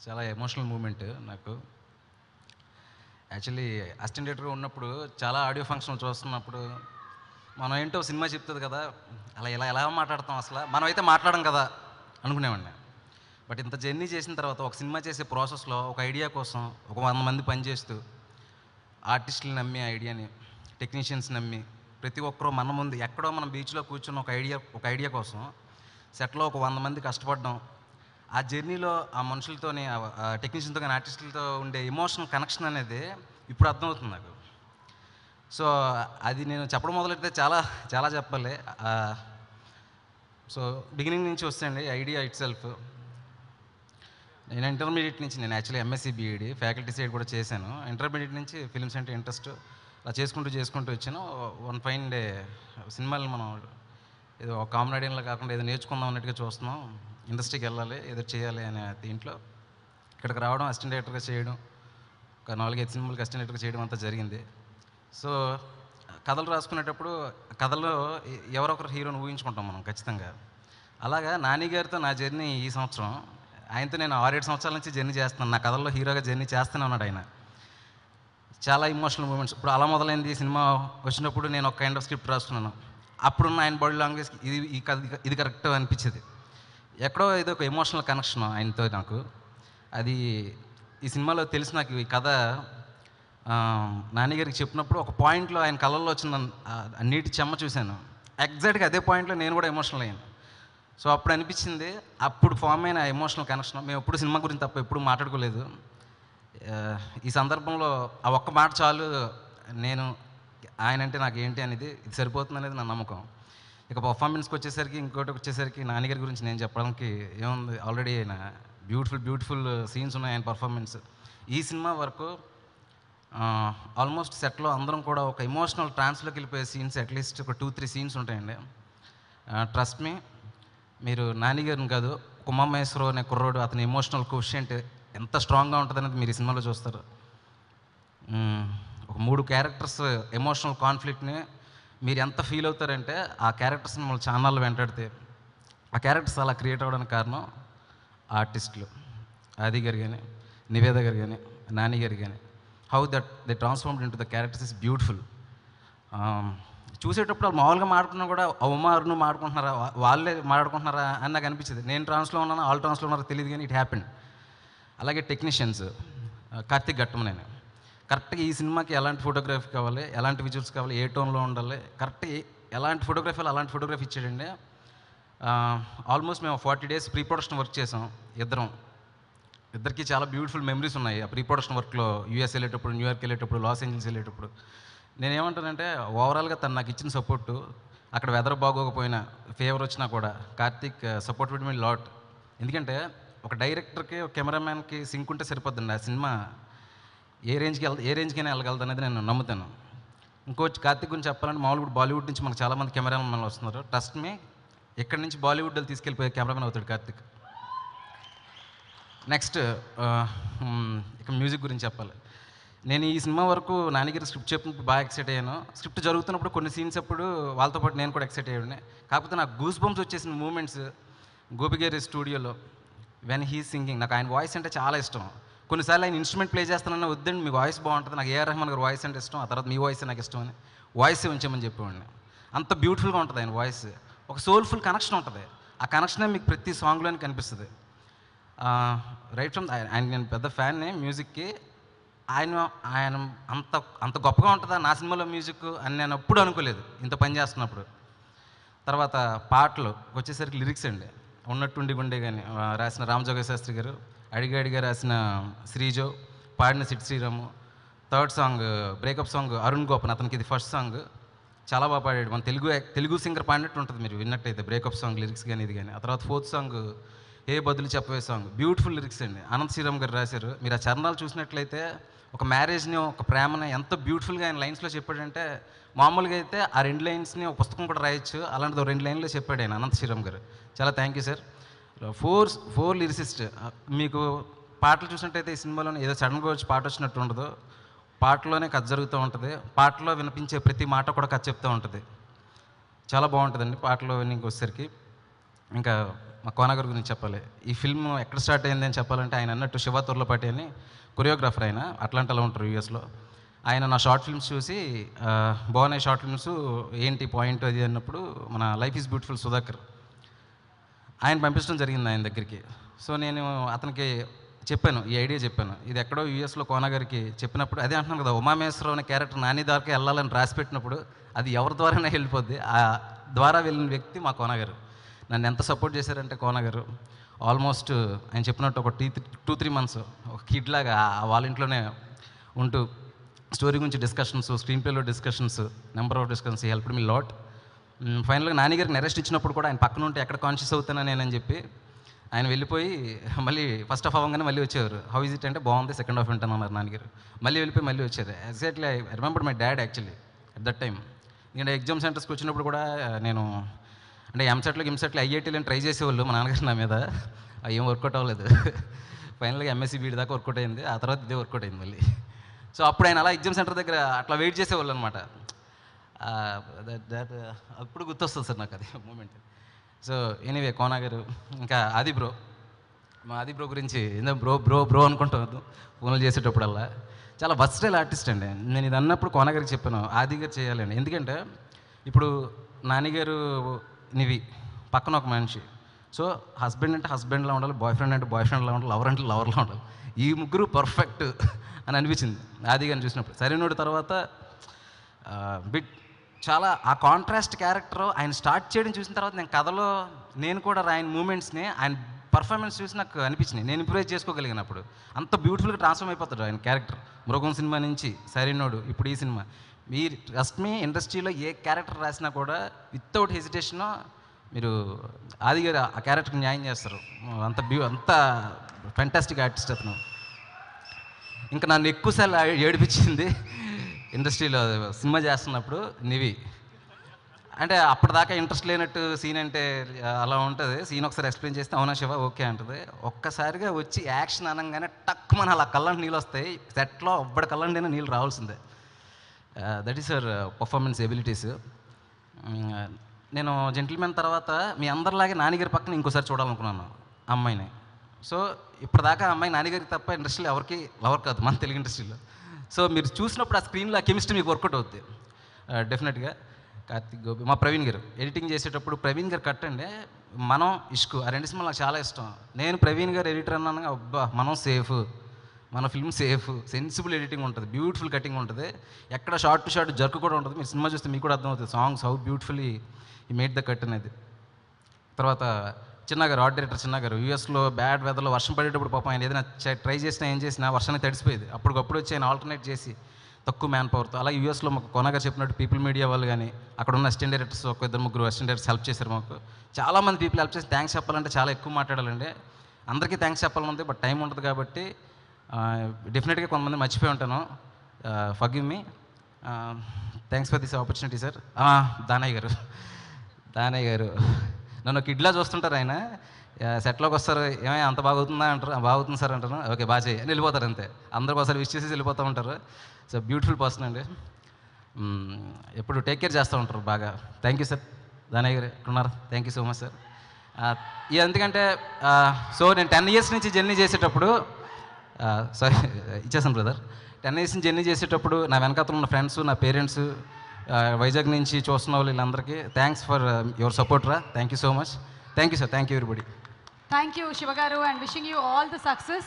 చాలా emotional moment నాకు. Actually assistant డైరెక్టర్‌గా ఉన్నప్పుడు చాలా ఆడియో ఫంక్షన్‌లు చూస్తున్నప్పుడు, మనం ఏంటో సినిమా చెప్తది కదా! ఎలా మాట్లాడతాం అసల? మనమైతే మాట్లాడం కదా! అనుకునేవాడిని. బట్ ఇంత జర్నీ చేసిన తర్వాత ఒక సినిమా చేసే ప్రాసెస్‌లో ఒక ఐడియా కోసం ఒక 100 మంది పనిచేస్తూ, ఆర్టిస్టులు నమ్మి ఆ ఐడియాని, టెక్నీషియన్స్ నమ్మి, ప్రతి ఒక్కరు మన ముందు ఎక్కడో మనం బీచ్‌లో కూర్చున్న ఒక ఐడియా కోసం సెట్‌లో ఒక 100 మంది కష్టపడడం. ఆ జర్నీలో ఆ మనుషులతోని టెక్నీషియన్‌తో గాని, ఆర్టిస్టులతో ఉండే ఎమోషనల్ కనెక్షన్ అనేది ఇప్పుడు అర్థమవుతుంది నాకు. సో, అది నేను చెప్పడం మొదలెడితే చాలా చాలా చెప్పాలి. సో, బిగినింగ్ నుంచి వస్తేండి ఐడియా ఇట్ సెల్ఫ్. నేను ఇంటర్మీడియేట్ నుంచి నేను actually MSc BEd faculty side కూడా చేశాను. ఇంటర్మీడియేట్ నుంచి ఫిల్మ్స్ అంటే ఇంట్రెస్ట్. అలా చేసుకుంటూ వచ్చాను. వన్ ఫైన్ డే సినిమాలు మనం ఏదో ఒక కామెడియన్‌లా కాకుండా ఏదో నేర్చుకుందాం అన్నట్టుగా చూస్తున్నాం. ఇండస్ట్రీకి వెళ్ళాలి, ఏదో చేయాలి అనే దీంట్లో ఇక్కడికి రావడం, అసిస్టెంట్ డైరెక్టర్‌గా చేయడం, ఒక 4, 5 సినిమాలకి అసిస్టెంట్ డైరెక్టర్‌గా చేయడం అంతా జరిగింది. సో, కథలు రాసుకునేటప్పుడు కథల్లో ఎవరో ఒకరు హీరోని ఊహించుకుంటాం మనం ఖచ్చితంగా. అలాగా నాని గారితో నా జర్నీ ఈ సంవత్సరం. ఆయనతో నేను 6, 7 సంవత్సరాల నుంచి జర్నీ చేస్తున్నాను. నా కథల్లో హీరోగా జర్నీ చేస్తూనే ఉన్నాడు ఆయన. చాలా ఎమోషనల్ మూమెంట్స్. ఇప్పుడు అలా మొదలైంది ఈ సినిమా వచ్చినప్పుడు నేను ఒక కైండ్ ఆఫ్ స్క్రిప్ట్ రాసుకున్నాను. అప్పుడున్న ఆయన బాడీ లాంగ్వేజ్‌కి ఈ కథ ఇది కరెక్ట్ అనిపించేది. ఎక్కడో ఏదో ఒక ఎమోషనల్ కనెక్షన్ ఆయనతో నాకు. అది ఈ సినిమాలో తెలిసి నాకు ఈ కథ నాని గారికి చెప్పినప్పుడు ఒక పాయింట్‌లో ఆయన కళ్ళల్లో వచ్చిన నీటి చెమ్మ చూశాను. ఎగ్జాక్ట్‌గా అదే పాయింట్‌లో నేను కూడా ఎమోషనల్ అయ్యాను. సో, అప్పుడు అనిపించింది, అప్పుడు ఫామ్ అయిన ఎమోషనల్ కనెక్షన్ మేము ఎప్పుడు సినిమా గురించి తప్ప ఎప్పుడు మాట్లాడుకోలేదు. ఈ సందర్భంలో ఆ ఒక్క మాట చాలు, నేను ఆయనంటే నాకేంటి అనేది ఇది సరిపోతుందనేది నా నమ్మకం. ఇక పర్ఫార్మెన్స్‌కి వచ్చేసరికి ఇంకోటి వచ్చేసరికి నాని గారి గురించి నేను చెప్పడానికి ఏముంది, ఆల్రెడీ ఆయన బ్యూటిఫుల్ సీన్స్ ఉన్నాయి ఆయన పర్ఫార్మెన్స్. ఈ సినిమా వరకు ఆల్మోస్ట్ సెట్‌లో అందరం కూడా ఒక ఎమోషనల్ ట్రాన్స్‌లోకి వెళ్ళిపోయే సీన్స్ అట్‌లీస్ట్ ఒక 2, 3 సీన్స్ ఉంటాయండి. ట్రస్ట్ మీ, మీరు నాని గారిని కాదు, ఉమామహేశ్వరరావు అనే కుర్రోడు అతని ఎమోషనల్ కోషియంట్ ఎంత స్ట్రాంగ్‌గా ఉంటుందనేది మీరు ఈ సినిమాలో చూస్తారు. ఒక 3 క్యారెక్టర్స్ ఎమోషనల్ కాన్ఫ్లిక్ట్‌ని మీరు ఎంత ఫీల్ అవుతారంటే, ఆ క్యారెక్టర్స్ మిమ్మల్ని చాన్నాళ్ళు వెంటాడితే, ఆ క్యారెక్టర్స్ అలా క్రియేట్ అవ్వడానికి కారణం ఆర్టిస్టులు. ఆది గారు కానీ, నివేద గారు కానీ, నాని గారు కానీ, how that they transformed into the characters is beautiful. చూసేటప్పుడు వాళ్ళు మామూలుగా మాట్లాడుకున్నా కూడా ఉమా అరుణ్ మాట్లాడుకుంటున్నారా, వాళ్ళే మాట్లాడుకుంటున్నారా అని నాకు అనిపించింది. నేను ట్రాన్స్లో ఉన్నాను, వాళ్ళు ట్రాన్స్లో ఉన్నారో తెలియదు కానీ ఇట్ హ్యాపెండ్. అలాగే టెక్నీషియన్స్ కార్తీక్ ఘట్టమనేని కరెక్ట్గా ఈ సినిమాకి ఎలాంటి ఫోటోగ్రఫీ కావాలి, ఎలాంటి విజువల్స్ కావాలి, ఏ టోన్లో ఉండాలి, కరెక్ట్గా ఎలాంటి ఫోటోగ్రఫీలో అలాంటి ఫోటోగ్రఫీ ఇచ్చాడండి. ఆల్మోస్ట్ మేము 40 days ప్రీ ప్రొడక్షన్ వర్క్ చేసాం ఇద్దరికి చాలా బ్యూటిఫుల్ మెమరీస్ ఉన్నాయి ఆ ప్రీ ప్రొడక్షన్ వర్క్లో. యూఎస్ వెళ్ళేటప్పుడు, న్యూయార్క్ వెళ్ళేటప్పుడు, లాస్ ఏంజల్స్ వెళ్ళేటప్పుడు. నేనేమంటానంటే ఓవరాల్గా తను నాకు ఇచ్చిన సపోర్టు, అక్కడ వెదర్ బాగోకపోయినా, ఫీవర్ వచ్చినా కూడా Karthik support with me lot. ఎందుకంటే ఒక డైరెక్టర్కి, ఒక కెమెరామ్యాన్కి సింక్ ఉంటే సరిపోద్దండి. ఆ సినిమా ఏ రేంజ్కైనా వెళ్ళగలదు అనేది నేను నమ్ముతాను. ఇంకోటి కార్తీక్ గురించి చెప్పాలంటే, మామూలుగా ఇప్పుడు బాలీవుడ్ నుంచి మనకు చాలామంది కెమెరామెన్లు వస్తున్నారు. ట్రస్ట్ మీ, ఇక్కడి నుంచి బాలీవుడ్ వాళ్ళు తీసుకెళ్ళిపోయే కెమెరామెన్ అవుతాడు కార్తీక్. నెక్స్ట్ ఇక మ్యూజిక్ గురించి చెప్పాలి. నేను ఈ సినిమా వరకు నాన్నగారి స్క్రిప్ట్ చెప్పినప్పుడు బాగా ఎక్సైట్ అయ్యాను. స్క్రిప్ట్ జరుగుతున్నప్పుడు కొన్ని సీన్స్ అప్పుడు వాళ్ళతో పాటు నేను కూడా ఎక్సైట్ అయ్యాను. కాకపోతే నాకు గూస్ బంప్స్ వచ్చేసిన మూమెంట్స్ గోపి గారి స్టూడియోలో వెన్ హీ సింగింగ్. నాకు ఆయన వాయిస్ అంటే చాలా ఇష్టం. కొన్నిసార్లు ఆయన ఇన్స్ట్రుమెంట్ ప్లే చేస్తానన్నా, వద్దండి మీ వాయిస్ బాగుంటుంది, నాకు ఏఆర్ రెహమాన్ గారి వాయిస్ అంటే ఇష్టం, ఆ తర్వాత మీ వాయిస్ నాకు ఇష్టం అని వాయిస్ ఉంచామని చెప్పేవాడిని. అంత బ్యూటిఫుల్గా ఉంటుంది ఆయన వాయిస్. ఒక సోల్ఫుల్ కనెక్షన్ ఉంటుంది. ఆ కనెక్షనే మీకు ప్రతి సాంగ్లోనే కనిపిస్తుంది. రైట్ ఫ్రమ్ ఆయన నేను పెద్ద ఫ్యాన్ని మ్యూజిక్కి. ఆయన అంత గొప్పగా ఉంటుందా నా సినిమాలో మ్యూజిక్ అని నేను ఎప్పుడు అనుకోలేదు ఇంత పని చేస్తున్నప్పుడు. తర్వాత పాటలు వచ్చేసరికి లిరిక్స్ అండి. ఉన్నట్టుండి గుండె కానీ రాసిన రామజోగయ్య శాస్త్రి గారు, అడిగా రాసిన శ్రీజో, పాడిన SIT Sriramu. Third song breakup song Arun Gopan, అతనికి ఇది ఫస్ట్ సాంగ్. చాలా బాగా పాడాడు. మన తెలుగు సింగర్ పాడినట్టు ఉంటుంది మీరు విన్నట్టయితే బ్రేకప్ సాంగ్ లిరిక్స్ కానీ ఇది కానీ. ఆ తర్వాత ఫోర్త్ సాంగ్ ఏ బదులు చెప్పవే సాంగ్, బ్యూటిఫుల్ లిరిక్స్ అండి. అనంత్ శ్రీరామ్ గారు రాశారు. మీరు ఆ చరణాలు చూసినట్లయితే ఒక మ్యారేజ్ని, ఒక ప్రేమని ఎంత బ్యూటిఫుల్గా ఆయన లైన్స్లో చెప్పాడంటే, మామూలుగా అయితే ఆ 2 లైన్స్ని ఒక పుస్తకం కూడా రాయొచ్చు, అలాంటిది 2 లైన్లో చెప్పాడు ఆయన అనంత్ శ్రీరామ్ గారు. చాలా thank you sir. Four lyricist. మీకు పాటలు చూసినట్టయితే ఈ సినిమాలోనే ఏదో సడన్గా వచ్చి పాట వచ్చినట్టు ఉండదు. పాటలోనే కథ జరుగుతూ ఉంటుంది. పాటలో వినిపించే ప్రతి మాట కూడా కథ చెప్తూ ఉంటుంది. చాలా బాగుంటుందండి పాటలో విన్నింగ్ వచ్చేసరికి. ఇంకా మా కోనగర్ గురించి చెప్పాలి. ఈ ఫిల్మ్ ఎక్కడ స్టార్ట్ అయింది అని చెప్పాలంటే ఆయన అన్నట్టు శివ తుర్లపాటి అని కొరియోగ్రాఫర్ ఆయన, అట్లాంటాలో ఉంటారు యూఎస్లో. ఆయన నా షార్ట్ ఫిల్మ్స్ చూసి బాగున్నాయి షార్ట్ ఫిల్మ్స్, ఏంటి పాయింట్ అది అన్నప్పుడు మన లైఫ్ ఈజ్ బ్యూటిఫుల్ సుధాకర్ ఆయన పంపించడం జరిగింది ఆయన దగ్గరికి. సో నేను అతనికి చెప్పాను, ఈ ఐడియా చెప్పాను. ఇది ఎక్కడో యూఎస్లో కోనగారికి చెప్పినప్పుడు అదే అంటున్నాను కదా, ఉమామేశ్వరరావు అనే క్యారెక్టర్ నాని దాకా వెళ్ళాలని రాసి పెట్టినప్పుడు అది ఎవరి ద్వారానే వెళ్ళిపోద్ది. ఆ ద్వారా వెళ్ళిన వ్యక్తి మా కోనగారు. నన్ను ఎంత సపోర్ట్ చేశారంటే కోనగారు ఆల్మోస్ట్ ఆయన చెప్పినట్టు ఒక 2-3 మంత్స్ ఒక కిడ్ లాగా వాళ్ళ ఇంట్లోనే ఉంటూ స్టోరీ గురించి డిస్కషన్స్, స్క్రీన్ ప్లేలో discussions, number of discussions help me lot. ఫైనల్గా నానిగారికి అరెస్ట్ ఇచ్చినప్పుడు కూడా ఆయన పక్కన ఉంటే ఎక్కడ కాన్షియస్ అవుతానా నేనని చెప్పి ఆయన వెళ్ళిపోయి మళ్ళీ ఫస్ట్ హాఫ్ అవ్వగానే మళ్ళీ వచ్చేవారు. హౌ ఈజ్ ఇట్ అంటే బాగుంది, సెకండ్ హాఫ్ వింటాను అన్నారు నాన్నగారు. మళ్ళీ వెళ్ళిపోయి మళ్ళీ వచ్చారు. Exactly I remember my dad actually at that time. ఎందుకంటే ఎగ్జామ్ సెంటర్స్కి వచ్చినప్పుడు కూడా నేను అంటే ఎంసెట్లు ఐఐటీలను ట్రై చేసేవాళ్ళు మా నాన్నగారు నా మీద. ఏం వర్కౌట్ అవ్వలేదు. ఫైనల్గా ఎంఎస్సీ బీఈడి దాకా వర్కౌట్ అయింది. ఆ తర్వాత ఇదే వర్కౌట్ అయింది మళ్ళీ. సో అప్పుడు ఆయన అలా ఎగ్జామ్ సెంటర్ దగ్గర అట్లా వెయిట్ చేసేవాళ్ళు అనమాట. అప్పుడు గుర్తొస్తుంది సార్ నాకు అది మూమెంట్. సో ఎనీవే కోనగారు, ఇంకా ఆది బ్రో, మా ఆది బ్రో గురించి ఏందో బ్రో అనుకుంటాను ఫోన్లు చేసేటప్పుడల్లా. చాలా వర్స్టైల్ ఆర్టిస్ట్ అండి. నేను ఇది అన్నప్పుడు కోనగారికి చెప్పాను ఆది గారు చేయాలండి. ఎందుకంటే ఇప్పుడు నానిగారు నివి పక్కన ఒక మనిషి. సో హస్బెండ్ అంటే హస్బెండ్లా ఉండాలి, బాయ్ ఫ్రెండ్ అంటే బాయ్ ఫ్రెండ్లా ఉండాలి, లవర్ అంటే లవర్లా ఉండాలి. ఈ ముగ్గురు పర్ఫెక్ట్ అని అనిపించింది ఆది గారిని చూసినప్పుడు. సరైనోడి తర్వాత బిట్ చాలా ఆ కాంట్రాస్ట్ క్యారెక్టర్ ఆయన స్టార్ట్ చేయడం చూసిన తర్వాత నేను కథలో నేను కూడా రాయని మూమెంట్స్ని ఆయన పర్ఫార్మెన్స్ చూసి నాకు అనిపించినాయి. నేను ఇంప్రూవ్ చేసుకోగలిగినప్పుడు అంత బ్యూటిఫుల్గా ట్రాన్స్ఫార్మ్ అయిపోతాడు ఆయన క్యారెక్టర్. మృగం సినిమా నుంచి సరైనోడు, ఇప్పుడు ఈ సినిమా. మీరు ట్రస్ట్ మీ, ఇండస్ట్రీలో ఏ క్యారెక్టర్ రాసినా కూడా వితౌట్ హెసిటేషన్ మీరు ఆది గారు ఆ క్యారెక్టర్కి న్యాయం చేస్తారు. అంత ఫ్యాంటాస్టిక్ ఆర్టిస్ట్ అతను. ఇంకా నన్ను ఎక్కువసార్లు ఏడిపించింది ఇండస్ట్రీలో సినిమా చేస్తున్నప్పుడు నివి. అంటే అప్పటిదాకా ఇంట్రెస్ట్ లేనట్టు సీన్ అంటే అలా ఉంటుంది. సీన్ ఒకసారి ఎక్స్ప్లెయిన్ చేస్తే అవునా శివ ఓకే అంటుంది. ఒక్కసారిగా వచ్చి యాక్షన్ అనగానే టక్ మన అలా కళ్ళంటి నీళ్ళు వస్తాయి. సెట్లో ఒబ్బడి కళ్ళంటైనా నీళ్ళు రావాల్సిందే. That is our performance abilities. నేను జెంటిల్మెన్ తర్వాత మీ అందరిలాగే నానిగారి పక్కన ఇంకోసారి చూడాలనుకున్నాను అమ్మాయిని. సో ఇప్పటిదాకా అమ్మాయి నానిగారికి తప్ప ఇండస్ట్రీలో ఎవరికి లవర్ కాదు మన తెలుగు ఇండస్ట్రీలో. సో మీరు చూసినప్పుడు ఆ స్క్రీన్లో ఆ కెమిస్ట్రీ మీకు వర్కౌట్ అవుతుంది డెఫినెట్గా. కార్తిక్ గోపి, మా ప్రవీణ్ గారు ఎడిటింగ్ చేసేటప్పుడు ప్రవీణ్ గారు కట్టండి మనం ఇష్కు ఆ రెండు సినిమాలు నాకు చాలా ఇష్టం. నేను ప్రవీణ్ గారు ఎడిటర్ అన్నాను, అబ్బా మనం సేఫ్, మన ఫిల్మ్ సేఫ్, సెన్సిబుల్ ఎడిటింగ్ ఉంటుంది, బ్యూటిఫుల్ కటింగ్ ఉంటుంది, ఎక్కడ షార్ట్ టు షార్ట్ జర్క్ కూడా ఉంటుంది. మీరు సినిమా చూస్తే మీకు కూడా అర్థమవుతుంది సాంగ్స్ హౌ బ్యూటిఫుల్లీ ఈ మేడ్ ద కట్ అనేది. తర్వాత చిన్నగారు ఆర్ట్ డైరెక్టర్ చిన్నగారు యూఎస్లో బ్యాడ్ వెదర్లో వర్షం పడేటప్పుడు పాపం ఆయన ఏదైనా ట్రై చేసినా ఏం చేసినా వర్షానికి తడిసిపోయేది. అప్పటికప్పుడు వచ్చి ఆయన ఆల్టర్నేట్ చేసి తక్కువ మ్యాన్ పవర్తో. అలా యూఎస్లో మాకు కొనగా చెప్పినట్టు పీపుల్ మీడియా వాళ్ళు కానీ అక్కడ ఉన్న అసిస్టెంట్ డైరెక్టర్స్ ఒక 2-3 అసిస్టెంట్ డైరెక్టర్స్ హెల్ప్ చేశారు మాకు. చాలామంది పీపుల్ హెల్ప్ చేసి థ్యాంక్స్ చెప్పాలంటే చాలా ఎక్కువ మాట్లాడాలండి. అందరికీ థ్యాంక్స్ చెప్పాలని ఉంది, బట్ టైం ఉంటుంది కాబట్టి డెఫినెట్గా కొంతమంది మర్చిపోయి ఉంటాను. Forgive me. Thanks for this opportunity sir. Danayya గారు నన్ను కిడ్లా చూస్తుంటారు. ఆయన సెట్లోకి వస్తారు, ఏమైనా అంత బాగుతుందా అంటారు, బాగుతుంది సార్ అంటారు, ఓకే బాగా చేయి అని వెళ్ళిపోతారు అంతే. అందరికి ఒకసారి విష్ చేసి వెళ్ళిపోతూ ఉంటారు. సో బ్యూటిఫుల్ పర్సన్ అండి. ఎప్పుడు టేక్ కేర్ చేస్తూ ఉంటారు బాగా. Thank you sir. దానయ్య గారు ఉన్నారు, thank you so much sir. ఎందుకంటే సో నేను 10 years నుంచి జర్నీ చేసేటప్పుడు సారీ ఇచ్చేసాను బ్రదర్. 10 years నుంచి జర్నీ చేసేటప్పుడు నా వెనకాతలు ఉన్న ఫ్రెండ్స్, నా పేరెంట్స్, వైజాగ్ నుంచి చూస్తున్న వాళ్ళు వీళ్ళందరికీ థ్యాంక్స్ ఫర్ యువర్ సపోర్ట్ రా. Thank you so much. Thank you sir. Thank you everybody. Thank you, Shiva garu, and wishing you all the success.